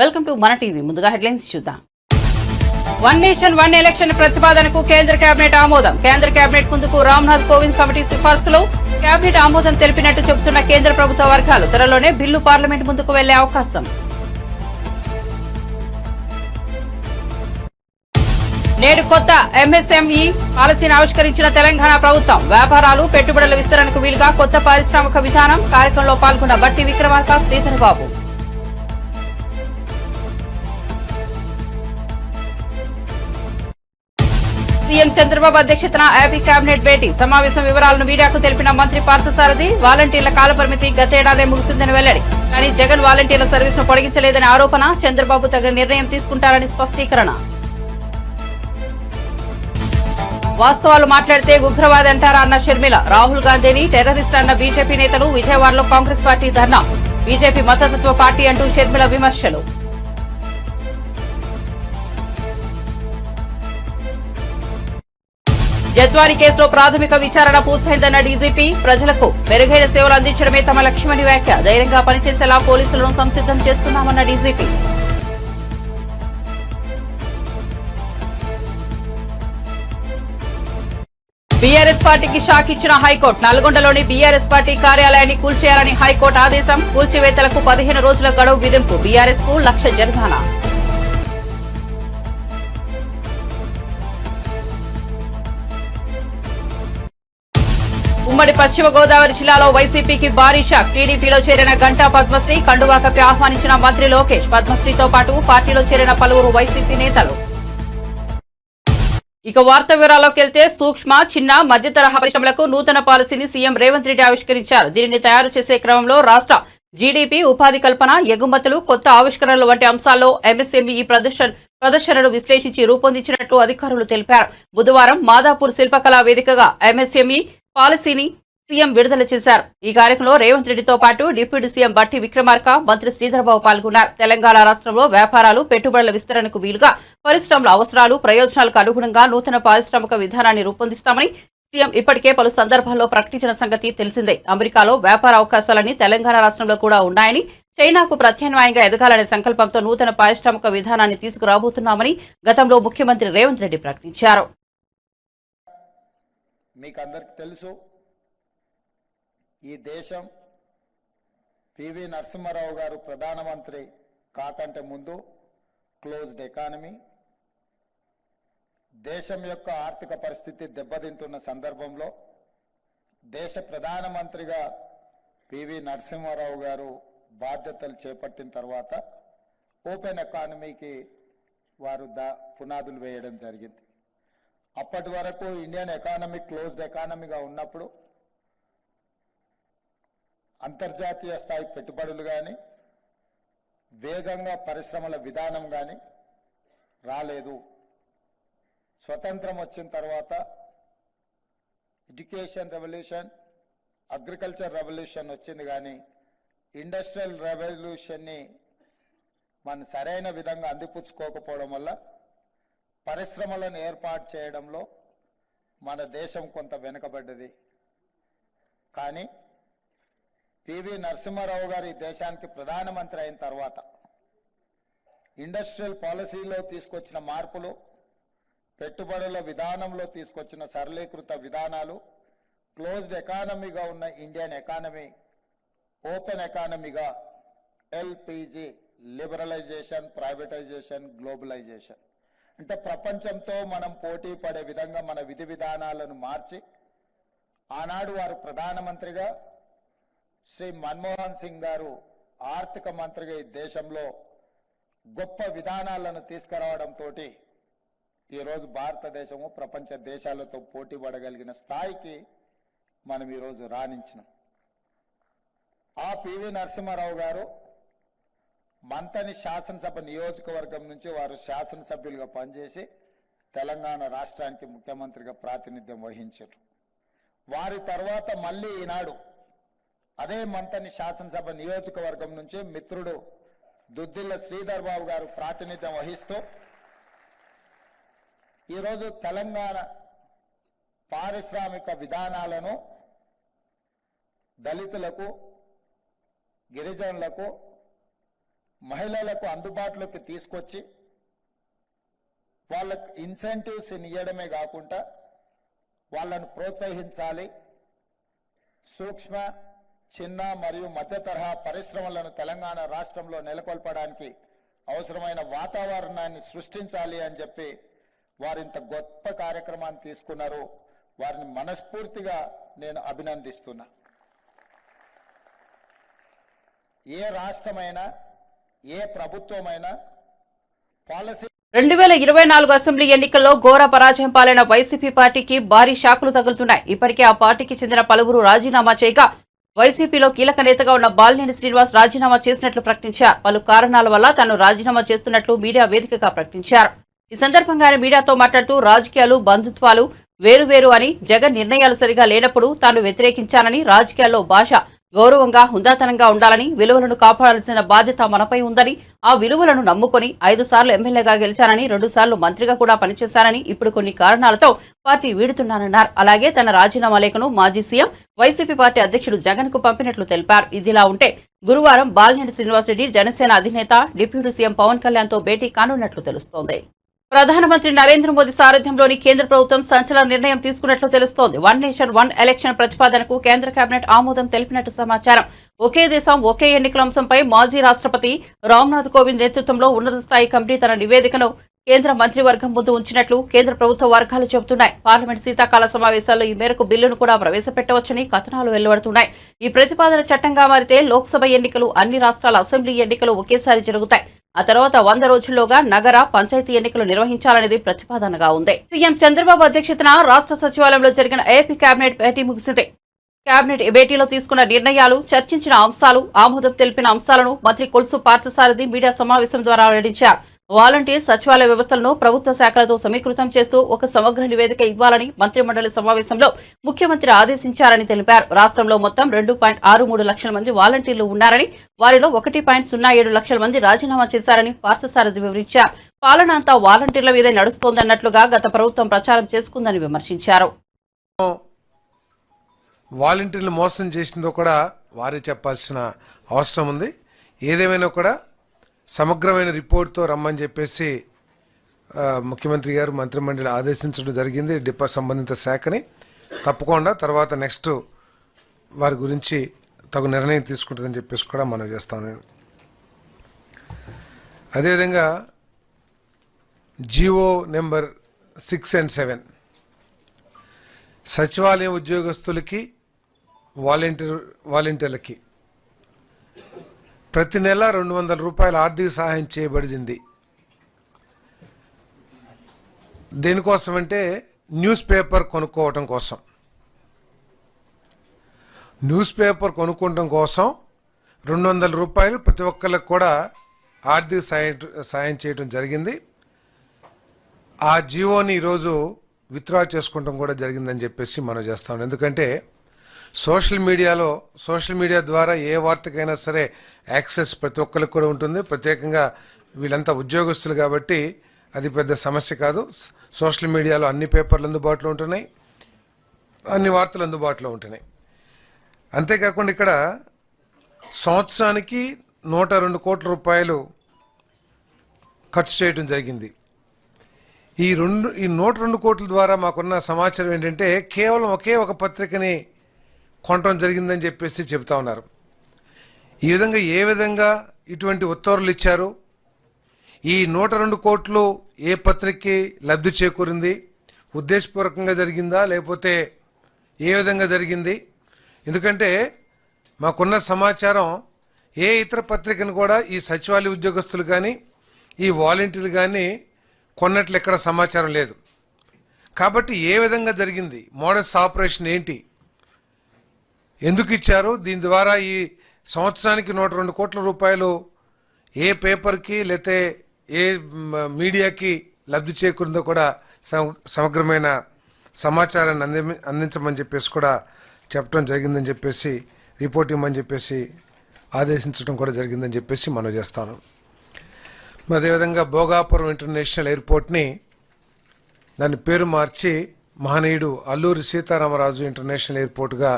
Welcome to మన TV. ముందుగా headlines చూద్దాం. వన్ నేషన్ వన్ ఎలక్షన్ ప్రతిపాదనకు కేంద్ర కేబినెట్ ఆమోదం. కేంద్ర కేబినెట్ ముందుకు రామ్నాథ్ కోవింద్ కమిటీ సిఫార్సులు. కేబినెట్ ఆమోదం తెలిపినట్టు చెబుతున్న కేంద్ర ప్రభుత్వ వర్గాలు. త్వరలోనే బిల్లు పార్లమెంట్ ముందుకు వెళ్లే అవకాశం. నేడు కొత్త ఎంఎస్ఎంఈ పాలసీని ఆవిష్కరించిన తెలంగాణ ప్రభుత్వం. వ్యాపారాలు పెట్టుబడుల విస్తరణకు వీలుగా కొత్త పారిశ్రామిక విధానం. కార్యక్రమంలో పాల్గొన్న బట్టి విక్రమార్క, శ్రీధర్ బాబు. సీఎం చంద్రబాబు అధ్యక్షతన ఏపీ కేబినెట్ భేటీ. సమావేశం వివరాలను మీడియాకు తెలిపిన మంత్రి పార్థసారథి. వాలంటీర్ల కాలపరిమితి గతేడాదే ముగిసిందని వెల్లడి. కానీ జగన్ వాలంటీర్ల సర్వీస్ ను పొడిగించలేదని ఆరోపణ. చంద్రబాబు తగిన నిర్ణయం తీసుకుంటారని స్పష్టీకరణ. వాస్తవాలు మాట్లాడితే ఉగ్రవాది అంటారా అన్న షర్మిల. రాహుల్ గాంధీని టెర్రరిస్ట్ అన్న బీజేపీ నేతలు. విజయవాడలో కాంగ్రెస్ పార్టీ ధర్నా. బీజేపీ మతతత్వ పార్టీ అంటూ షర్మిల విమర్శలు. జత్వాని కేసులో ప్రాథమిక విచారణ పూర్తయిందన్న డీజీపీ. ప్రజలకు మెరుగైన సేవలు అందించడమే తమ లక్ష్యమని వ్యాఖ్య. ధైర్యంగా పనిచేసేలా పోలీసులను సంసిద్దం చేస్తున్నామన్న డీజీపీ. బీఆర్ఎస్ పార్టీకి షాక్ ఇచ్చిన హైకోర్టు. నల్గొండలోని బీఆర్ఎస్ పార్టీ కార్యాలయాన్ని కూల్చేయాలని హైకోర్టు ఆదేశం. కూల్చివేతలకు 15 రోజుల గడువు విధింపు. బీఆర్ఎస్ కు 1,00,000 జరిమానా. ఉమ్మడి పశ్చిమ గోదావరి జిల్లాలో వైసీపీకి భారీ షాక్. టీడీపీలో చేరిన గంటా పద్మశ్రీ. కండువాకపై ఆహ్వానించిన మంత్రి లోకేష్. పద్మశ్రీతో పాటు పార్టీలో చేరిన పలువురు వైసీపీ నేతలు. ఇక వార్త వివరాల్లోకి వెళ్తే సూక్ష్మ, చిన్న, మధ్య తరహా పరిశ్రమలకు నూతన పాలసీని సీఎం రేవంత్ రెడ్డి ఆవిష్కరించారు. దీనిని తయారు చేసే క్రమంలో రాష్ట్ర జీడీపీ, ఉపాధి కల్పన, ఎగుమతులు, కొత్త ఆవిష్కరణలు వంటి అంశాల్లో ఎంఎస్ఎంఈ ప్రదర్శనను విశ్లేషించి రూపొందించినట్లు అధికారులు తెలిపారు. బుధవారం మాదాపూర్ శిల్పకళా వేదికగా ఎంఎస్ఎంఈ పాలసీని సీఎం విడుదల చేశారు. ఈ కార్యక్రమంలో రేవంత్ రెడ్డితో పాటు డిప్యూటీ సీఎం బట్టి విక్రమార్క, మంత్రి శ్రీధర్ బాబు పాల్గొన్నారు. తెలంగాణ రాష్ట్రంలో వ్యాపారాలు, పెట్టుబడుల విస్తరణకు వీలుగా పరిశ్రమల అవసరాలు, ప్రయోజనాలకు అనుగుణంగా నూతన పారిశ్రామిక విధానాన్ని రూపొందిస్తామని సీఎం ఇప్పటికే పలు సందర్భాల్లో ప్రకటించిన సంగతి తెలిసిందే. అమెరికాలో వ్యాపార అవకాశాలన్నీ తెలంగాణ రాష్ట్రంలో కూడా ఉన్నాయని, చైనాకు ప్రత్యామ్నాయంగా ఎదగాలనే సంకల్పంతో నూతన పారిశ్రామిక విధానాన్ని తీసుకురాబోతున్నామని గతంలో ముఖ్యమంత్రి రేవంత్ రెడ్డి ప్రకటించారు. మీకు అందరికి తెలుసు, ఈ దేశం పివి నరసింహారావు గారు ప్రధానమంత్రి కాకంటే ముందు క్లోజ్డ్ ఎకానమీ, దేశం యొక్క ఆర్థిక పరిస్థితి దెబ్బతింటున్న సందర్భంలో దేశ ప్రధానమంత్రిగా పివి నరసింహారావు గారు బాధ్యతలు చేపట్టిన తర్వాత ఓపెన్ ఎకానమీకి వారు పునాదులు వేయడం జరిగింది. అప్పటి వరకు ఇండియన్ ఎకానమీ క్లోజ్డ్ ఎకానమీగా ఉన్నప్పుడు అంతర్జాతీయ స్థాయి పెట్టుబడులు కానీ, వేగంగా పరిశ్రమల విధానం కానీ రాలేదు. స్వతంత్రం వచ్చిన తర్వాత ఎడ్యుకేషన్ రెవల్యూషన్, అగ్రికల్చర్ రెవల్యూషన్ వచ్చింది, కానీ ఇండస్ట్రియల్ రెవల్యూషన్ని మనం సరైన విధంగా అందిపుచ్చుకోకపోవడం వల్ల పరిశ్రమలను ఏర్పాటు చేయడంలో మన దేశం కొంత వెనుకబడ్డది. కానీ పివి నరసింహారావు గారు ఈ దేశానికి ప్రధానమంత్రి అయిన తర్వాత ఇండస్ట్రియల్ పాలసీలో తీసుకొచ్చిన మార్పులు, పెట్టుబడుల విధానంలో తీసుకొచ్చిన సరళీకృత విధానాలు, క్లోజ్డ్ ఎకానమీగా ఉన్న ఇండియన్ ఎకానమీ ఓపెన్ ఎకానమీగా ఎల్పీజీ, లిబరలైజేషన్, ప్రైవేటైజేషన్, గ్లోబలైజేషన్, అంటే ప్రపంచంతో మనం పోటీ పడే విధంగా మన విధి విధానాలను మార్చి, ఆనాడు వారు ప్రధానమంత్రిగా, శ్రీ మన్మోహన్ సింగ్ గారు ఆర్థిక మంత్రిగా ఈ దేశంలో గొప్ప విధానాలను తీసుకురావడంతో ఈరోజు భారతదేశము ప్రపంచ దేశాలతో పోటీ పడగలిగిన స్థాయికి మనం ఈరోజు రాణించినాం. ఆ పివి నరసింహారావు గారు మంతని శాసనసభ నియోజకవర్గం నుంచి వారు శాసనసభ్యులుగా పనిచేసి తెలంగాణ రాష్ట్రానికి ముఖ్యమంత్రిగా ప్రాతినిధ్యం వహించారు. వారి తర్వాత మళ్ళీ ఈనాడు అదే మంతని శాసనసభ నియోజకవర్గం నుంచి మిత్రుడు దుద్దిల్ల శ్రీధర్ బాబు గారు ప్రాతినిధ్యం వహిస్తూ ఈరోజు తెలంగాణ పారిశ్రామిక విధానాలను దళితులకు, గిరిజనులకు, మహిళలకు అందుబాటులోకి తీసుకొచ్చి వాళ్ళకు ఇన్సెంటివ్స్ ఇవ్వడమే కాకుండా వాళ్ళను ప్రోత్సహించాలి. సూక్ష్మ, చిన్న మరియు మధ్య తరహా పరిశ్రమలను తెలంగాణ రాష్ట్రంలో నెలకొల్పడానికి అవసరమైన వాతావరణాన్ని సృష్టించాలి అని చెప్పి వారింత గొప్ప కార్యక్రమాన్ని తీసుకున్నారు. వారిని మనస్ఫూర్తిగా నేను అభినందిస్తున్నా. ఏ రాష్ట్రమైనా ఏ ప్రభుత్వమైనా పాలసీ 2024 అసెంబ్లీ ఎన్నికల్లో ఘోర పరాజయం పాలైన వైసీపీ పార్టీకి భారీ షాకులు తగులుతున్నాయి. ఇప్పటికే ఆ పార్టీకి చెందిన పలువురు రాజీనామా చేయగా వైసీపీలో కీలక నేతగా ఉన్న బాలినేని శ్రీనివాస్ రాజీనామా చేసినట్లు ప్రకటించారు. పలు కారణాల వల్ల తాను రాజీనామా చేస్తున్నట్లు మీడియా వేదికగా ప్రకటించారు. ఈ సందర్భంగా ఆయన మీడియాతో మాట్లాడుతూ రాజకీయాలు, బంధుత్వాలు వేరువేరు అని, జగన్ నిర్ణయాలు సరిగా లేనప్పుడు తాను వ్యతిరేకించానని, రాజకీయాల్లో భాష గౌరవంగా, హుందాతనంగా ఉండాలని, విలువలను కాపాడాల్సిన బాధ్యత మనపై ఉందని, ఆ విలువలను నమ్ముకొని 5 సార్లు ఎమ్మెల్యేగా గెలిచానని, 2 సార్లు మంత్రిగా కూడా పనిచేశానని, ఇప్పుడు కొన్ని కారణాలతో పార్టీ వీడుతున్నానన్నారు. అలాగే తన రాజీనామా లేఖను మాజీ సీఎం, వైసీపీ పార్టీ అధ్యక్షుడు జగన్ కు పంపినట్లు తెలిపారు. ఇదిలా ఉంటే గురువారం బాలినేని శ్రీనివాసరెడ్డి జనసేన అధినేత డిప్యూటీ సీఎం పవన్ కళ్యాణ్ తో భేటీ కానున్నట్లు తెలుస్తోంది. ప్రధానమంత్రి నరేంద్ర మోదీ సారథ్యంలోని కేంద్ర ప్రభుత్వం సంచలన నిర్ణయం తీసుకున్నట్లు తెలుస్తోంది. 1 నేషన్ 1 ఎలక్షన్ ప్రతిపాదనకు కేంద్ర కేబినెట్ ఆమోదం తెలిపినట్టు సమాచారం. ఒకే దేశం ఒకే ఎన్నికల అంశంపై మాజీ రాష్ట్రపతి రామ్నాథ్ కోవింద్ నేతృత్వంలో ఉన్నత స్థాయి కమిటీ తన నివేదికను కేంద్ర మంత్రివర్గం ముందు ఉంచినట్లు కేంద్ర ప్రభుత్వ వర్గాలు చెబుతున్నాయి. పార్లమెంట్ శీతాకాల సమావేశాల్లో ఈ మేరకు బిల్లును కూడా ప్రవేశపెట్టవచ్చని కథనాలు వెలువడుతున్నాయి. ఈ ప్రతిపాదన చట్టంగా మారితే లోక్సభ ఎన్నికలు, అన్ని రాష్ట్రాల అసెంబ్లీ ఎన్నికలు ఒకేసారి జరుగుతాయి. ఆ తర్వాత 100 రోజుల్లోగా నగర, పంచాయతీ ఎన్నికలు నిర్వహించాలనేది ప్రతిపాదనగా ఉంది. సీఎం చంద్రబాబు అధ్యక్షతన రాష్ట్ర సచివాలయంలో జరిగిన ఏపీ కేబినెట్ భేటీ ముగిసింది. కేబినెట్ భేటీలో తీసుకున్న నిర్ణయాలు, చర్చించిన అంశాలు, ఆమోదం తెలిపిన అంశాలను మంత్రి కొలుసు పార్థసారథి మీడియా సమావేశం ద్వారా వెల్లడించారు. వాలంటీర్ సచివాలయ వ్యవస్థలను ప్రభుత్వ శాఖలతో సమీకృతం చేస్తూ ఒక సమగ్ర నివేదిక ఇవ్వాలని మంత్రిమండలి సమావేశంలో ముఖ్యమంత్రి ఆదేశించారని తెలిపారు. రాష్ట్రంలో మొత్తం 2.63 లక్షల మంది వాలంటీర్లు ఉన్నారని, వారిలో 1.07 లక్షల మంది రాజీనామా చేశారని పార్థసారథి వివరించారు. పాలన అంతా వాలంటీర్ల మీదే నడుస్తోందన్నట్లుగా గత ప్రభుత్వం ప్రచారం చేసుకుందని విమర్శించారు. వాలంటీర్లు మోసం చేసిందో కూడా వారే చెప్పాల్సిన అవసరం ఉంది. ఏదేమైనా కూడా సమగ్రమైన రిపోర్ట్తో రమ్మని చెప్పేసి ముఖ్యమంత్రి గారు మంత్రిమండలి ఆదేశించడం జరిగింది. సంబంధిత శాఖని తప్పకుండా తర్వాత నెక్స్ట్ వారి గురించి తగు నిర్ణయం తీసుకుంటుందని చెప్పేసి కూడా మనం చేస్తాం. నేను అదేవిధంగా జిఓ నెంబర్ 6 and 7 సచివాలయం ఉద్యోగస్తులకి, వాలంటీర్లకి ప్రతి నెల 200 రూపాయల ఆర్థిక సహాయం చేయబడింది. దేనికోసమంటే న్యూస్ పేపర్ కొనుక్కోవటం కోసం. న్యూస్ పేపర్ కొనుక్కోవటం కోసం 200 రూపాయలు ప్రతి ఒక్కరికి కూడా ఆర్థిక సాయం చేయడం జరిగింది. ఆ జియోని ఈరోజు విత్డ్రా చేసుకోవడం కూడా జరిగిందని చెప్పేసి మనం చేస్తాం. ఎందుకంటే సోషల్ మీడియా ద్వారా ఏ వార్తకైనా సరే యాక్సెస్ ప్రతి ఒక్కరికి కూడా ఉంటుంది. ప్రత్యేకంగా వీళ్ళంతా ఉద్యోగస్తులు కాబట్టి అది పెద్ద సమస్య కాదు. సోషల్ మీడియాలో అన్ని పేపర్లు అందుబాటులో ఉంటున్నాయి, అన్ని వార్తలు అందుబాటులో ఉంటున్నాయి. అంతేకాకుండా ఇక్కడ సంవత్సరానికి 102 కోట్ల రూపాయలు ఖర్చు చేయడం జరిగింది. ఈ 102 కోట్ల ద్వారా మాకున్న సమాచారం ఏంటంటే కేవలం ఒకే ఒక పత్రికని కొనడం జరిగిందని చెప్పేసి చెబుతా ఉన్నారు. ఈ విధంగా ఏ విధంగా ఇటువంటి ఉత్తర్వులు ఇచ్చారు, ఈ 102 కోట్లు ఏ పత్రికకి లబ్ధి చేకూరింది, ఉద్దేశపూర్వకంగా జరిగిందా లేకపోతే ఏ విధంగా జరిగింది? ఎందుకంటే మాకున్న సమాచారం ఏ ఇతర పత్రికను కూడా ఈ సచివాలయ ఉద్యోగస్తులు కానీ ఈ వాలంటీర్లు కానీ కొన్నట్లు ఎక్కడ సమాచారం లేదు. కాబట్టి ఏ విధంగా జరిగింది, మోడస్ ఆపరేషన్ ఏంటి, ఎందుకు ఇచ్చారు, దీని ద్వారా ఈ సంవత్సరానికి 102 కోట్ల రూపాయలు ఏ పేపర్కి లేతే ఏ మీడియాకి లబ్ధి చేకూరిందో కూడా సమగ్రమైన సమాచారాన్ని అందించమని చెప్పేసి కూడా చెప్పడం జరిగిందని చెప్పేసి, రిపోర్ట్ ఇవ్వమని చెప్పేసి ఆదేశించడం కూడా జరిగిందని చెప్పేసి మనం చేస్తాను. అదేవిధంగా భోగాపురం ఇంటర్నేషనల్ ఎయిర్పోర్ట్ని దాని పేరు మార్చి మహనీయుడు అల్లూరి సీతారామరాజు ఇంటర్నేషనల్ ఎయిర్పోర్ట్గా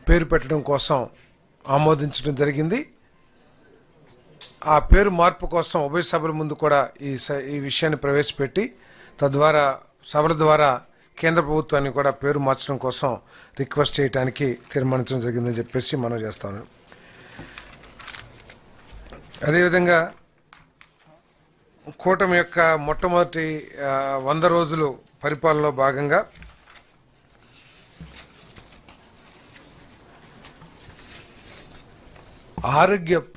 పేరు పెట్టడం కోసం ఆమోదించడం జరిగింది. ఆ పేరు మార్పు కోసం ఉభయ సభల ముందు కూడా ఈ విషయాన్ని ప్రవేశపెట్టి తద్వారా సభల ద్వారా కేంద్ర ప్రభుత్వాన్ని కూడా పేరు మార్చడం కోసం రిక్వెస్ట్ చేయడానికి తీర్మానించడం జరిగిందని చెప్పేసి మనం చేస్తాను. అదేవిధంగా కూటమి యొక్క మొట్టమొదటి 100 రోజులు పరిపాలనలో భాగంగా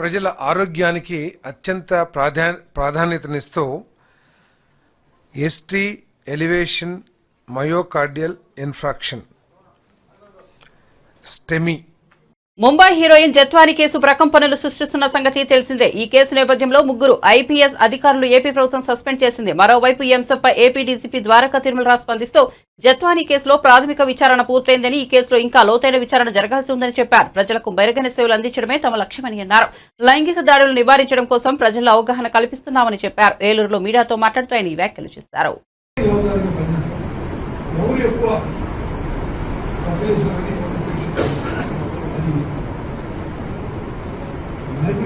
ప్రజల ఆరోగ్యానికి అత్యంత ప్రాధాన్యతనిస్తూ ST elevation myocardial infarction STEMI Mumbai heroine Jethwani case ప్రకంపనలు సృష్టిస్తున్న సంగతి తెలిసిందే. ఈ కేసు నేపథ్యంలో 3 ఐపీఎస్ అధికారులు ఏపీ ప్రభుత్వం సస్పెండ్ చేసింది. మరోవైపు ఈ అంశంపై ఏపీ డీజీపీ ద్వారకా తిరుమలరావు స్పందిస్తూ జత్వాని కేసులో ప్రాథమిక విచారణ పూర్తయిందని, ఈ కేసులో ఇంకా లోతైన విచారణ జరగాల్సి ఉందని చెప్పారు. ప్రజలకు మెరుగైన సేవలు అందించడమే తమ లక్ష్యమని అన్నారు. లైంగిక దాడులు నివారించడం కోసం ప్రజల్లో అవగాహన కల్పిస్తున్నామని చెప్పారు. ఏలూరులో మీడియాతో మాట్లాడుతూ ఆయన ఈ వ్యాఖ్యలు చేశారు.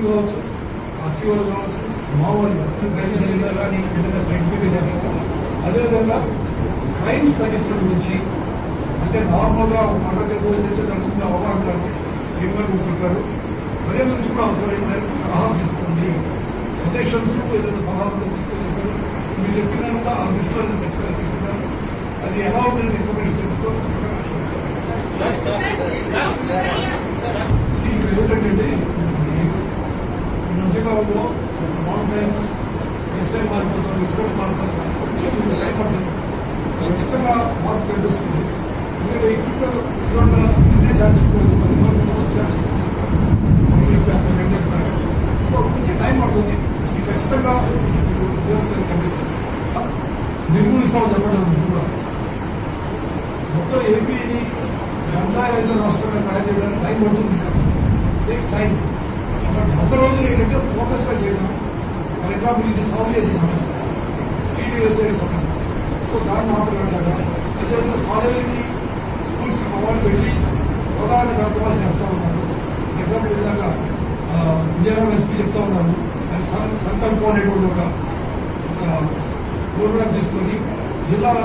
కావచ్చు, ఆర్టీఓలు కావచ్చు, మామూలు కానీ విధంగా సైంటిఫిక్ చేస్తాం. అదేవిధంగా క్రైమ్ స్టడీస్ గురించి అంటే నార్మల్గా మర్డర్ కేసు అయితే దానికి అవగాహన సీనియర్ చెప్పారు. ప్రజల నుంచి కూడా అవసరమైన సలహా తీసుకోండి, సజెషన్స్ ఏదైనా సలహాలు తీసుకొని మీరు చెప్పిన ఆ దృష్టిలో తీసుకున్నారు. అది ఎలా ఉందని ఇన్ఫర్మేషన్ తెలుసుకోవాలి. ఏంటంటే మధ్యకాలంలో మౌంటైన్ ఎస్ఐ మారిపోతాం, ఎక్స్పోర్ట్ మారిపోతాం, టైం పడుతుంది. ఖచ్చితంగా మార్పు కనిపిస్తుంది. మీరు ఎక్కువ నిర్ణయం సాధించుకోవాలి, కొంచెం టైం పడుతుంది. మీకు ఖచ్చితంగా కనిపిస్తుంది. నిర్మూలిస్తాం చెప్పడం కూడా మొత్తం ఏపీని వ్యవసాయ రాష్ట్రంగా తయారు చేయడానికి టైం పడుతుంది. Takes time. 100 రోజులు ఏంటంటే ఫోకస్గా చేయడం. ఫర్ ఎగ్జాంపుల్ ఇది సాల్వ్ చేసేసాం సిడిఎస్ఐ సమస్య. సో దాన్ని మాట్లాడగా అదేవిధంగా కాలేజీ స్కూల్స్కి మొబైల్ పెట్టి అవగాహన కార్యక్రమాలు చేస్తూ ఉన్నారు. ఫర్ ఎగ్జాంపుల్ ఇలాగా విజయనగరం ఎస్పీ చెప్తా ఉన్నారు. సంకల్పం అనేటువంటి ఒక ప్రోగ్రామ్ తీసుకొని జిల్లాలో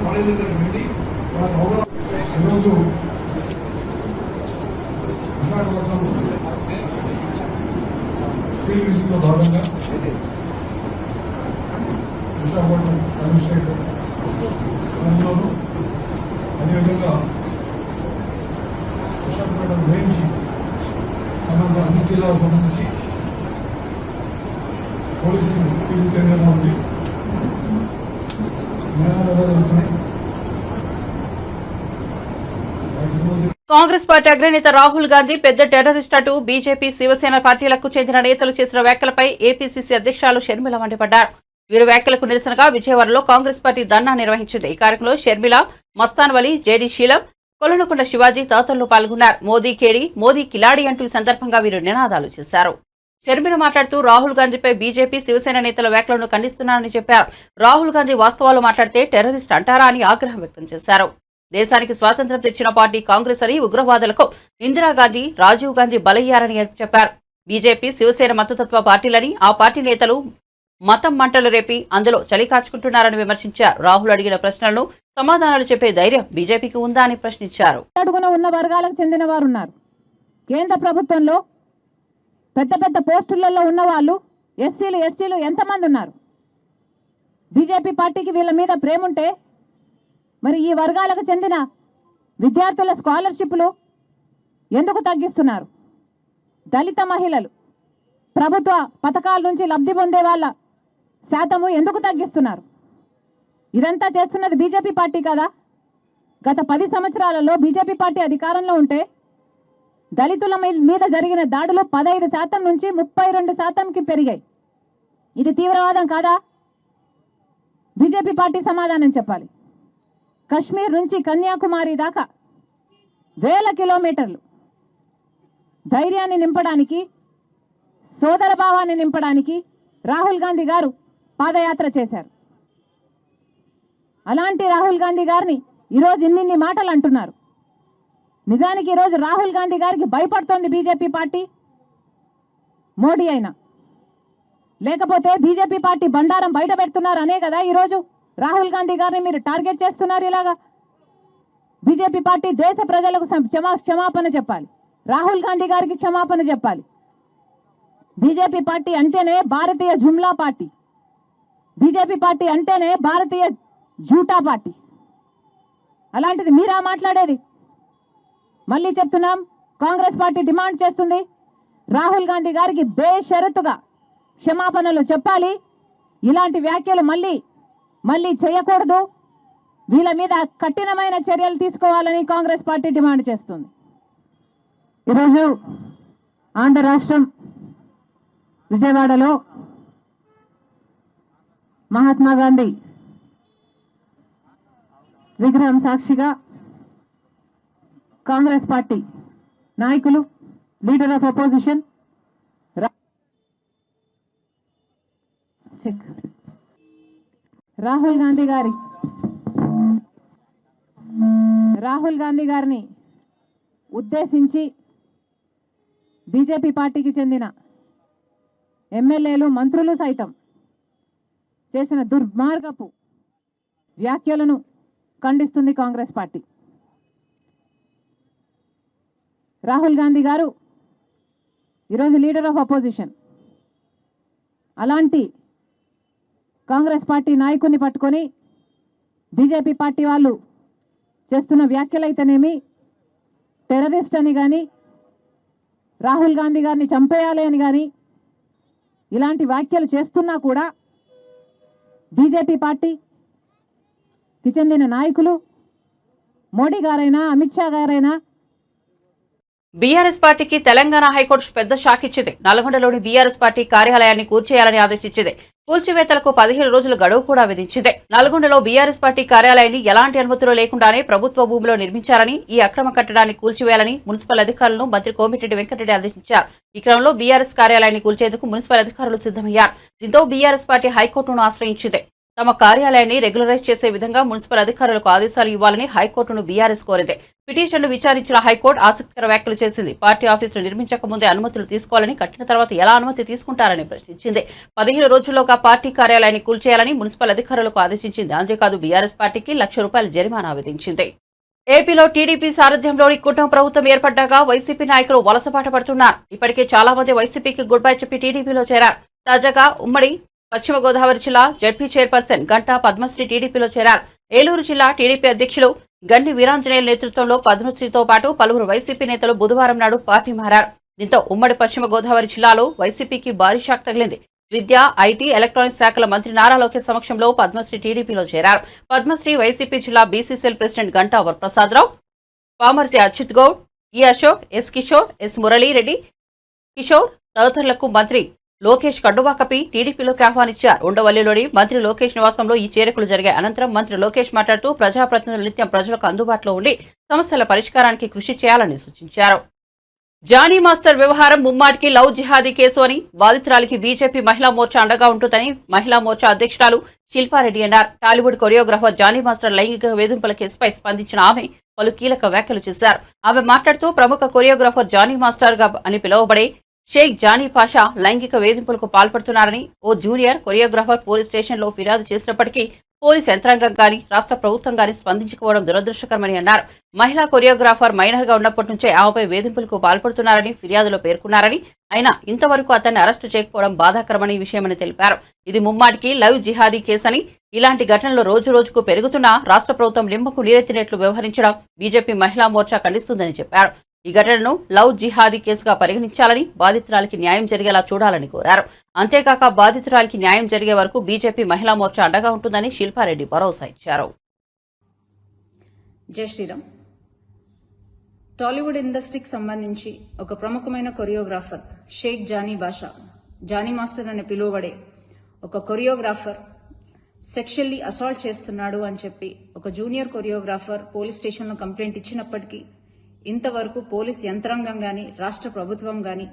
కాలేజీ దగ్గర పెట్టి వాళ్ళకి అవగాహన. ఈరోజు విశాఖపట్నం ఫీల్డ్ విజిట్లో భాగంగా విశాఖపట్నం కమిషనరేట్ అందులోనూ అదేవిధంగా విశాఖపట్నం రేంజ్ సంబంధ అన్ని జిల్లాలకు సంబంధించి పోలీసింగ్ ఫీల్డ్ కేంద్రంగా ఉంది. నిరాధార జరుగుతున్నాయి. కాంగ్రెస్ పార్టీ అగ్రనేత రాహుల్ గాంధీ పెద్ద టెర్రరిస్ట్ అంటూ బీజేపీ, శివసేన పార్టీలకు చెందిన నేతలు చేసిన వ్యాఖ్యలపై ఏపీసీసీ అధ్యక్షురాలు షర్మిల మండిపడ్డారు. వీరి వ్యాఖ్యలకు నిరసనగా విజయవాడలో కాంగ్రెస్ పార్టీ ధర్నా నిర్వహించింది. ఈ కార్యక్రమంలో షర్మిల, మస్తాన్ వలి, జేడీ శీలం, కొలనుకొండ శివాజీ తదితరులు పాల్గొన్నారు. మోదీ కేడి, మోదీ కిలాడి అంటూ ఈ సందర్భంగా వీరు నినాదాలు చేశారు. షర్మిల మాట్లాడుతూ రాహుల్ గాంధీపై బీజేపీ, శివసేన నేతల వ్యాఖ్యలను ఖండిస్తున్నారని చెప్పారు. రాహుల్ గాంధీ వాస్తవాలు మాట్లాడితే టెర్రరిస్ట్ అంటారా అని ఆగ్రహం వ్యక్తం చేశారు. దేశానికి స్వాతంత్ర్యం తెచ్చిన పార్టీ కాంగ్రెస్ అని, ఉగ్రవాదులకు ఇందిరాగాంధీ, రాజీవ్ గాంధీ బలయ్యారని చెప్పారు. బీజేపీ, శివసేన మతతత్వ పార్టీలని, ఆ పార్టీ నేతలు మతం మంటలు రేపి అందులో చలి కాచుకుంటున్నారని విమర్శించారు. రాహుల్ అడిగిన ప్రశ్నలను సమాధానాలు చెప్పే ధైర్యం బీజేపీకి ఉందా అని ప్రశ్నించారు. అడుగున ఉన్న వర్గాలకు చెందిన వారు ఉన్నారు. కేంద్ర ప్రభుత్వంలో పెద్ద పెద్ద పోస్టులలో ఉన్న వాళ్ళు ఎస్సీలు, ఎస్టీలు ఎంతమంది ఉన్నారు? బీజేపీ పార్టీకి వీళ్ళ మీద ప్రేమ ఉంటే మరి ఈ వర్గాలకు చెందిన విద్యార్థుల స్కాలర్షిప్లు ఎందుకు తగ్గిస్తున్నారు? దళిత మహిళలు, ప్రభుత్వ పథకాల నుంచి లబ్ధి పొందే వాళ్ళ శాతము ఎందుకు తగ్గిస్తున్నారు? ఇదంతా చేస్తున్నది బీజేపీ పార్టీ కదా? గత 10 సంవత్సరాలలో బీజేపీ పార్టీ అధికారంలో ఉంటే దళితుల మీద జరిగిన దాడులు 15% నుంచి 32%కి పెరిగాయి. ఇది తీవ్రవాదం కాదా? బీజేపీ పార్టీ సమాధానం చెప్పాలి. కశ్మీర్ నుంచి కన్యాకుమారి దాకా వేల కిలోమీటర్లు ధైర్యాన్ని నింపడానికి, సోదర భావాన్ని నింపడానికి రాహుల్ గాంధీ గారు పాదయాత్ర చేశారు. అలాంటి రాహుల్ గాంధీ గారిని ఈరోజు ఇన్ని మాటలు అంటున్నారు. నిజానికి ఈరోజు రాహుల్ గాంధీ గారికి భయపడుతోంది బీజేపీ పార్టీ. మోడీ అయినా, లేకపోతే బీజేపీ పార్టీ బండారం బయట పెడుతున్నారు అనే కదా ఈరోజు రాహుల్ గాంధీ గారిని మీరు టార్గెట్ చేస్తున్నారు. ఇలాగా బీజేపీ పార్టీ దేశ ప్రజలకు క్షమాపణ చెప్పాలి, రాహుల్ గాంధీ గారికి క్షమాపణ చెప్పాలి. బీజేపీ పార్టీ అంటేనే భారతీయ జుమ్లా పార్టీ, బీజేపీ పార్టీ అంటేనే భారతీయ జూటా పార్టీ. అలాంటిది మీరా మాట్లాడేది? మళ్ళీ చెప్తున్నాం, కాంగ్రెస్ పార్టీ డిమాండ్ చేస్తుంది రాహుల్ గాంధీ గారికి బేషరతుగా క్షమాపణలు చెప్పాలి. ఇలాంటి వ్యాఖ్యలు మళ్ళీ చేయకూడదు. వీళ్ళ మీద కఠినమైన చర్యలు తీసుకోవాలని కాంగ్రెస్ పార్టీ డిమాండ్ చేస్తుంది. ఈరోజు ఆంధ్ర రాష్ట్రం విజయవాడలో మహాత్మా గాంధీ విగ్రహం సాక్షిగా కాంగ్రెస్ పార్టీ నాయకులు, leader of opposition Rahul Gandhi గారిని ఉద్దేశించి బీజేపీ పార్టీకి చెందిన ఎమ్మెల్యేలు, మంత్రులు సైతం చేసిన దుర్మార్గపు వ్యాఖ్యలను ఖండిస్తుంది కాంగ్రెస్ పార్టీ. రాహుల్ గాంధీ గారు ఈరోజు లీడర్ ఆఫ్ అపోజిషన్. అలాంటి కాంగ్రెస్ పార్టీ నాయకుడిని పట్టుకొని బీజేపీ పార్టీ వాళ్ళు చేస్తున్న వ్యాఖ్యలైతేనేమి, టెర్రరిస్ట్ అని కానీ, రాహుల్ గాంధీ గారిని చంపేయాలి అని కానీ ఇలాంటి వ్యాఖ్యలు చేస్తున్నా కూడా బీజేపీ పార్టీకి చెందిన నాయకులు, మోడీ గారైనా అమిత్ షా గారైనా బీఆర్ఎస్ పార్టీకి తెలంగాణ హైకోర్టు పెద్ద షాక్ ఇచ్చింది. నల్గొండలోని బీఆర్ఎస్ పార్టీ కార్యాలయాన్ని కూల్చేయాలని ఆదేశించింది. కూల్చివేతలకు 15 రోజులు గడువు కూడా విధించింది. నల్గొండలో బీఆర్ఎస్ పార్టీ కార్యాలయాన్ని ఎలాంటి అనుమతులు లేకుండానే ప్రభుత్వ భూమిలో నిర్మించారని, ఈ అక్రమ కట్టడాన్ని కూల్చివేయాలని మున్సిపల్ అధికారులను మంత్రి కోమిటిరెడ్డి వెంకటరెడ్డి ఆదేశించారు. ఈ క్రమంలో బీఆర్ఎస్ కార్యాలయాన్ని కూల్చేందుకు మున్సిపల్ అధికారులు సిద్దమయ్యారు. దీంతో బీఆర్ఎస్ పార్టీ హైకోర్టును ఆశ్రయించింది. తమ కార్యాలయాన్ని రెగ్యులరైజ్ చేసే విధంగా మున్సిపల్ అధికారులకు ఆదేశాలు ఇవ్వాలని హైకోర్టును బీఆర్ఎస్ కోరింది. పిటిషన్ను విచారించిన హైకోర్టు ఆసక్తికర వ్యాఖ్యలు చేసింది. పార్టీ ఆఫీసులు నిర్మించక ముందే అనుమతులు తీసుకోవాలని, కట్టిన తర్వాత ఎలా అనుమతి తీసుకుంటారని ప్రశ్నించింది. 15 రోజుల్లోగా పార్టీ కార్యాలయాన్ని కూల్చేయాలని మున్సిపల్ అధికారులకు ఆదేశించింది. అంతేకాదు బీఆర్ఎస్ పార్టీకి ₹1,00,000 జరిమానా విధించింది. ఏపీలో టీడీపీ సారథ్యంలోని కూటమి ప్రభుత్వం ఏర్పడ్డాక వైసీపీ నాయకులు వలసబాట పడుతున్నారు. ఇప్పటికే చాలా మంది వైసీపీకి గుడ్ బై చెప్పి టీడీపీలో చేరారు. తాజాగా ఉమ్మడి పశ్చిమ గోదావరి జిల్లా జడ్పీ చైర్పర్సన్ గంటా పద్మశ్రీ టీడీపీలో చేరారు. ఏలూరు జిల్లా టీడీపీ అధ్యక్షులు గండి వీరాంజనేయుల నేతృత్వంలో పద్మశ్రీతో పాటు పలువురు వైసీపీ నేతలు బుధవారం నాడు పార్టీ మారారు. దీంతో ఉమ్మడి పశ్చిమ గోదావరి జిల్లాలో వైసీపీకి భారీ షాక్ తగిలింది. విద్య, ఐటీ, ఎలక్ట్రానిక్స్ శాఖల మంత్రి నారా లోకేష్ సమక్షంలో పద్మశ్రీ టీడీపీలో చేరారు. పద్మశ్రీ వైసీపీ జిల్లా బీసీసీఎల్ ప్రెసిడెంట్ గంటా వరప్రసాదరావు, పామర్తి అచ్యుత్ గౌడ్, ఈ అశోక్, ఎస్ కిషోర్, ఎస్ మురళీరెడ్డి కిషోర్ తదితరులకు మంత్రి లోకేష్ కండువా కప్పి టీడీపీలోకి ఆహ్వానించారు. ఉండవల్లిలోని మంత్రి లోకేష్ నివాసంలో ఈ చేరికలు జరిగాయి. అనంతరం మంత్రి లోకేష్ మాట్లాడుతూ ప్రజాప్రతినిధులు నిత్యం ప్రజలకు అందుబాటులో ఉండి సమస్యల పరిష్కారానికి కృషి చేయాలని సూచించారు. జానీ మాస్టర్ వ్యవహారం ముమ్మాటికి లవ్ జిహాదీ కేసు అని, బాధితురాలికి బీజేపీ మహిళా మోర్చా అండగా ఉంటుందని మహిళా మోర్చా అధ్యక్షురాలు శిల్పారెడ్డి అన్నారు. టాలీవుడ్ కొరియోగ్రాఫర్ జానీ మాస్టర్ లైంగిక వేధింపుల కేసుపై స్పందించిన ఆమె పలు కీలక వ్యాఖ్యలు చేశారు. ఆమె మాట్లాడుతూ ప్రముఖ కొరియోగ్రాఫర్ జానీ మాస్టర్ గా అని పిలువబడే షేక్ జానీ పాషా లైంగిక వేధింపులకు పాల్పడుతున్నారని ఓ జూనియర్ కొరియోగ్రాఫర్ పోలీస్ స్టేషన్లో ఫిర్యాదు చేసినప్పటికీ పోలీస్ యంత్రాంగం గాని, రాష్ట్ర ప్రభుత్వం గాని స్పందించకపోవడం దురదృష్టకరమని అన్నారు. మహిళా కొరియోగ్రాఫర్ మైనర్ గా ఉన్నప్పటి నుంచే ఆమెపై వేధింపులకు పాల్పడుతున్నారని ఫిర్యాదులో పేర్కొన్నారని, అయినా ఇంతవరకు అతన్ని అరెస్టు చేయకపోవడం బాధాకరమని విషయమని తెలిపారు. ఇది ముమ్మాటికి లవ్ జిహాదీ కేసని, ఇలాంటి ఘటనలు రోజు రోజుకు పెరుగుతున్నా రాష్ట్ర ప్రభుత్వం నిమ్మకు నీరెత్తినట్లు వ్యవహరించడం బీజేపీ మహిళా మోర్చా ఖండిస్తుందని చెప్పారు. ఈ ఘటనను లవ్ జిహాదీ కేసుగా పరిగణించాలని, బాధితురాలికి న్యాయం జరిగేలా చూడాలని కోరారు. అంతేకాక బాధితురాలికి న్యాయం జరిగే వరకు బీజేపీ మహిళా మోర్చా అండగా ఉంటుందని శిల్పారెడ్డి భరోసా ఇచ్చారు. జై శ్రీరామ్. టాలీవుడ్ ఇండస్ట్రీకి సంబంధించి ఒక ప్రముఖమైన కొరియోగ్రాఫర్ షేక్ జానీ బాషా, జానీ మాస్టర్ అని పిలువబడే ఒక కొరియోగ్రాఫర్ సెక్షువల్లీ అసాల్ట్ చేస్తున్నాడు అని చెప్పి ఒక జూనియర్ కొరియోగ్రాఫర్ పోలీస్ స్టేషన్లో కంప్లైంట్ ఇచ్చినప్పటికీ ఇంతవరకు పోలీస్ యంత్రాంగం గాని, రాష్ట్ర ప్రభుత్వం గాని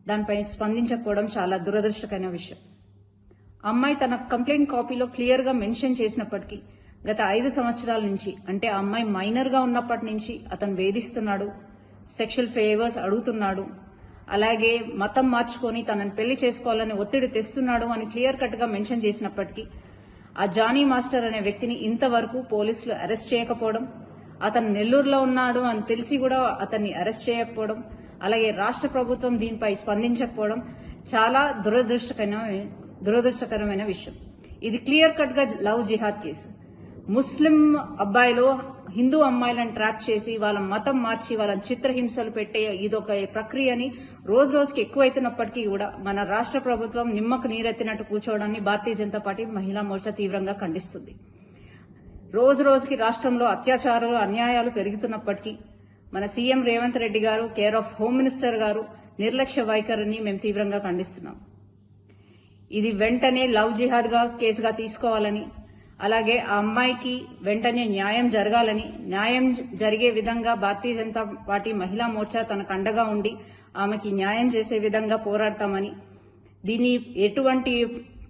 దానిపై స్పందించకపోవడం చాలా దురదృష్టకరమైన విషయం. అమ్మాయి తన కంప్లైంట్ కాపీలో క్లియర్ గా మెన్షన్ చేసినప్పటికీ గత 5 సంవత్సరాల నుంచి, అంటే ఆ అమ్మాయి మైనర్ గా ఉన్నప్పటి నుంచి అతను వేధిస్తున్నాడు, సెక్షువల్ ఫేవర్స్ అడుగుతున్నాడు. అలాగే మతం మార్చుకొని తనని పెళ్లి చేసుకోవాలని ఒత్తిడి తెస్తున్నాడు అని క్లియర్ కట్ గా మెన్షన్ చేసినప్పటికీ ఆ జానీ మాస్టర్ అనే వ్యక్తిని ఇంతవరకు పోలీసులు అరెస్ట్ చేయకపోవడం, అతను నెల్లూరులో ఉన్నాడు అని తెలిసి కూడా అతన్ని అరెస్ట్ చేయకపోవడం, అలాగే రాష్ట్ర ప్రభుత్వం దీనిపై స్పందించకపోవడం చాలా దురదృష్టకరమైన విషయం. ఇది క్లియర్ కట్ గా లవ్ జిహాద్ కేసు. ముస్లిం అబ్బాయిలు హిందూ అమ్మాయిలను ట్రాప్ చేసి వాళ్ళ మతం మార్చి వాళ్ళని చిత్రహింసలు పెట్టే ఇదొక ప్రక్రియని రోజు రోజుకి ఎక్కువైతున్నప్పటికీ కూడా మన రాష్ట్ర ప్రభుత్వం నిమ్మకు నీరెత్తినట్టు కూర్చోవడాన్ని భారతీయ జనతా పార్టీ మహిళా మోర్చా తీవ్రంగా ఖండిస్తుంది. రోజు రోజుకి రాష్ట్రంలో అత్యాచారాలు అన్యాయాలు పెరుగుతున్నప్పటికీ మన సీఎం రేవంత్ రెడ్డి గారు, కేర్ ఆఫ్ హోమ్ మినిస్టర్ గారు నిర్లక్ష్య వైఖరిని మేము తీవ్రంగా ఖండిస్తున్నాం. ఇది వెంటనే లవ్ జిహాద్ గా కేసుగా తీసుకోవాలని, అలాగే ఆ అమ్మాయికి వెంటనే న్యాయం జరగాలని, న్యాయం జరిగే విధంగా భారతీయ జనతా పార్టీ మహిళా మోర్చా తనకు అండగా ఉండి ఆమెకి న్యాయం చేసే విధంగా పోరాడతామని, దీన్ని ఎటువంటి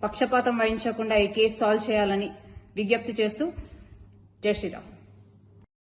పక్షపాతం వహించకుండా ఈ కేసు సాల్వ్ చేయాలని విజ్ఞప్తి చేస్తూ జై శ్రీరామ్.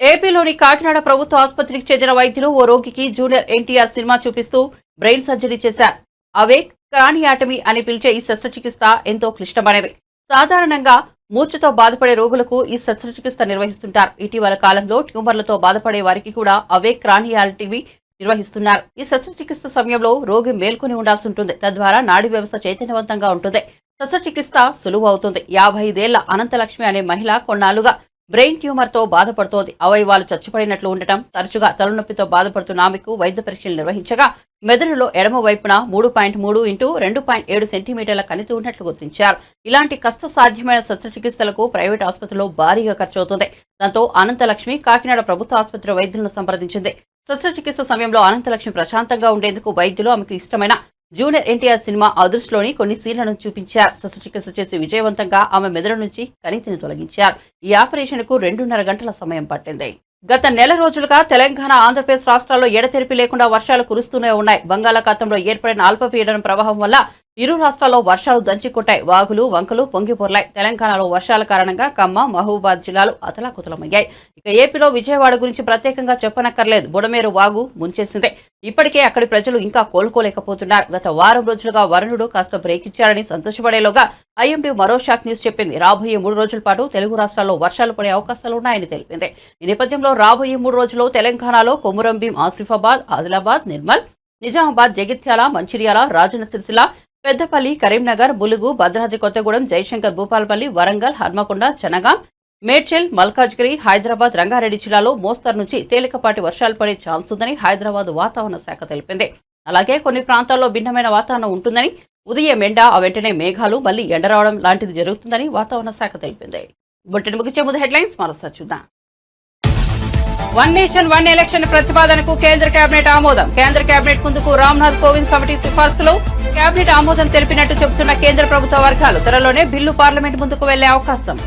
ఏపీలోని కాకినాడ ప్రభుత్వ ఆసుపత్రికి చెందిన వైద్యులు ఓ రోగికి జూనియర్ ఎన్టీఆర్ సినిమా చూపిస్తూ బ్రెయిన్ సర్జరీ చేశారు. అవే క్రానియాటమీ అని పిలిచే ఈ శస్త్రచికిత్స ఎంతో క్లిష్టమైనది. సాధారణంగా మూర్ఛతో బాధపడే రోగులకు ఈ శస్త్రచికిత్స నిర్వహిస్తుంటారు. ఇటీవల కాలంలో ట్యూమర్లతో బాధపడే వారికి కూడా అవే క్రానియాటమీ నిర్వహిస్తున్నారు. ఈ శస్త్రచికిత్స సమయంలో రోగి మేల్కొని ఉండాల్సి ఉంటుంది. తద్వారా నాడీ వ్యవస్థ చైతన్యవంతంగా ఉంటుంది. శస్త్రచికిత్స సులువు అవుతుంది. 55 ఏళ్ల అనంతలక్ష్మి అనే మహిళ కొన్నాళ్లుగా బ్రెయిన్ ట్యూమర్ తో బాధపడుతోంది. అవయవాలు చచ్చుపడినట్లు ఉండటం, తరచుగా తలనొప్పితో బాధపడుతున్న ఆమెకు వైద్య పరీక్షలు నిర్వహించగా మెదడులో ఎడమ వైపున 3.3 x 2.7 సెంటీమీటర్ల కణితి ఉన్నట్లు గుర్తించారు. ఇలాంటి కష్టసాధ్యమైన శస్త్రచికిత్సలకు ప్రైవేట్ ఆసుపత్రిలో భారీగా ఖర్చవుతుంది. దాంతో అనంతలక్ష్మి కాకినాడ ప్రభుత్వ ఆసుపత్రి వైద్యులను సంప్రదించింది. శస్త్రచికిత్స సమయంలో అనంతలక్ష్మి ప్రశాంతంగా ఉండేందుకు వైద్యులు ఆమెకు ఇష్టమైన జూనియర్ ఎన్టీఆర్ సినిమా అదృష్టిలోని కొన్ని సీన్లను చూపించారు. శస్త్రచికిత్స చేసి విజయవంతంగా ఆమె మెదడు నుంచి కణితిని తొలగించారు. ఈ ఆపరేషన్ కు 2.5 గంటల సమయం పట్టింది. గత నెల రోజులుగా తెలంగాణ, ఆంధ్రప్రదేశ్ రాష్ట్రాల్లో ఎడతెరిపి లేకుండా వర్షాలు కురుస్తూనే ఉన్నాయి. బంగాళాఖాతంలో ఏర్పడిన అల్పపీడనం ప్రభావం వల్ల ఇరు రాష్ట్రాల్లో వర్షాలు దంచికొట్టాయి. వాగులు, వంకలు పొంగిపొర్లాయి. తెలంగాణలో వర్షాల కారణంగా ఖమ్మం, మహబూబాద్ జిల్లాలు అతలాకుతలమయ్యాయి. ఇక ఏపీలో విజయవాడ గురించి ప్రత్యేకంగా చెప్పనక్కర్లేదు. బుడమేరు వాగు ముంచేసింది. ఇప్పటికే అక్కడి ప్రజలు ఇంకా కోలుకోలేకపోతున్నారు. గత వారం రోజులుగా వరుణుడు కాస్త బ్రేక్ ఇచ్చారని సంతోషపడేలోగా ఐఎండీ మరో షాక్ న్యూస్ చెప్పింది. రాబోయే 3 రోజుల పాటు తెలుగు రాష్ట్రాల్లో వర్షాలు పడే అవకాశాలున్నాయని తెలిపింది. ఈ నేపథ్యంలో రాబోయే 3 రోజుల్లో తెలంగాణలో కొమురంభీం, ఆసిఫాబాద్, ఆదిలాబాద్, నిర్మల్, నిజామాబాద్, జగిత్యాల, మంచిర్యాల, రాజన్న సిరిసిల్ల, పెద్దపల్లి, కరీంనగర్, ములుగు, భద్రాద్రి కొత్తగూడెం, జయశంకర్ భూపాలపల్లి, వరంగల్, హన్మకొండ, జనగాం, మేడ్చల్, మల్కాజ్గిరి, హైదరాబాద్, రంగారెడ్డి జిల్లాలో మోస్తరు నుంచి తేలికపాటి వర్షాలు పడే ఛాన్స్ ఉందని హైదరాబాద్ వాతావరణ శాఖ తెలిపింది. అలాగే కొన్ని ప్రాంతాల్లో భిన్నమైన వాతావరణం ఉంటుందని, ఉదయం ఎండ, వెంటనే మేఘాలు, మళ్లీ ఎండ రావడం లాంటిది జరుగుతుందని వాతావరణ శాఖ తెలిపింది. బులెటిన్ ముగించే ముందు హెడ్లైన్స్ మరోసారి చూద్దాం. వన్ నేషన్ వన్ ఎలక్షన్ ప్రతిపాదనకు కేంద్ర కేబినెట్ ఆమోదం. కేంద్ర కేబినెట్ ముందుకు రామ్నాథ్ కోవింద్ కమిటీ సిఫార్సులు. కేబినెట్ ఆమోదం తెలిపినట్టు చెబుతున్న కేంద్ర ప్రభుత్వ వర్గాలు. త్వరలోనే బిల్లు పార్లమెంట్ ముందుకు వెళ్లే అవకాశం.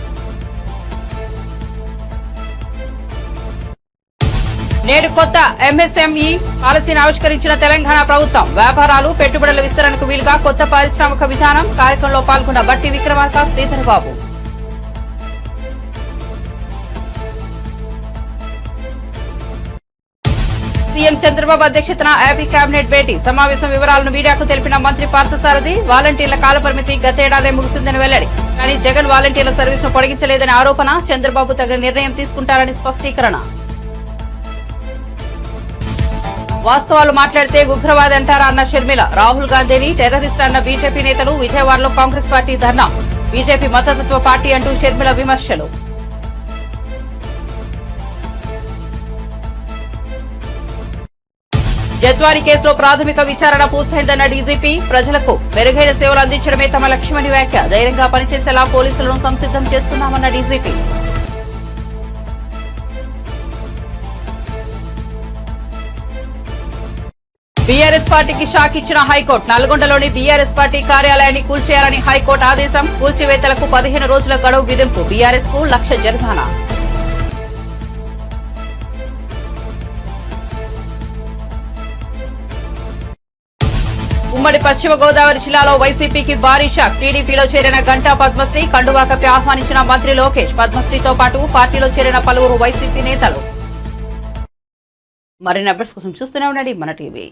నేడు కొత్త ఎంఎస్ఎంఈ పాలసీని ఆవిష్కరించిన తెలంగాణ ప్రభుత్వం. వ్యాపారాలు, పెట్టుబడుల విస్తరణకు వీలుగా కొత్త పారిశ్రామిక విధానం. కార్యక్రమంలో పాల్గొన్న బట్టి విక్రమార్క, శ్రీధర్ బాబు. సీఎం చంద్రబాబు అధ్యక్షతన ఏపీ కేబినెట్ భేటీ. సమావేశం వివరాలను మీడియాకు తెలిపిన మంత్రి పార్థసారథి. వాలంటీర్ల కాలపరిమితి గతేడాదే ముగిసిందని వెల్లడి. కానీ జగన్ వాలంటీర్ల సర్వీస్ ను పొడిగించలేదని ఆరోపణ. చంద్రబాబు తగిన నిర్ణయం తీసుకుంటారని స్పష్టీకరణ. వాస్తవాలు మాట్లాడితే ఉగ్రవాది అంటారా అన్న షర్మిల. రాహుల్ గాంధీని టెర్రరిస్ట్ అన్న బీజేపీ నేతలు. విజయవాడలో కాంగ్రెస్ పార్టీ ధర్నా. బీజేపీ మతతత్వ పార్టీ అంటూ షర్మిల విమర్శలు. జత్వాని కేసులో ప్రాథమిక విచారణ పూర్తయిందన్న డీజీపీ. ప్రజలకు మెరుగైన సేవలు అందించడమే తమ లక్ష్యమని వ్యాఖ్య. ధైర్యంగా పనిచేసేలా పోలీసులను సంసిద్ధం చేస్తున్నామన్న డీజీపీ. బీఆర్ఎస్ పార్టీకి షాక్ ఇచ్చిన హైకోర్టు. నల్గొండలోని బీఆర్ఎస్ పార్టీ కార్యాలయాన్ని కూల్చేయాలని హైకోర్టు ఆదేశం. కూల్చివేతలకు 15 రోజుల గడువు విధింపు. బీఆర్ఎస్ కు 1 లక్ష జరిమానా. ఉమ్మడి పశ్చిమ గోదావరి జిల్లాలో వైసీపీకి భారీ షాక్. టీడీపీలో చేరిన గంటా పద్మశ్రీ. కండువాకపై ఆహ్వానించిన మంత్రి లోకేష్. పద్మశ్రీతో పాటు పార్టీలో చేరిన పలువురు వైసీపీ నేతలు. మరిన్ని అప్డేట్స్ కోసం చూస్తూనే ఉండండి మన టీవీ.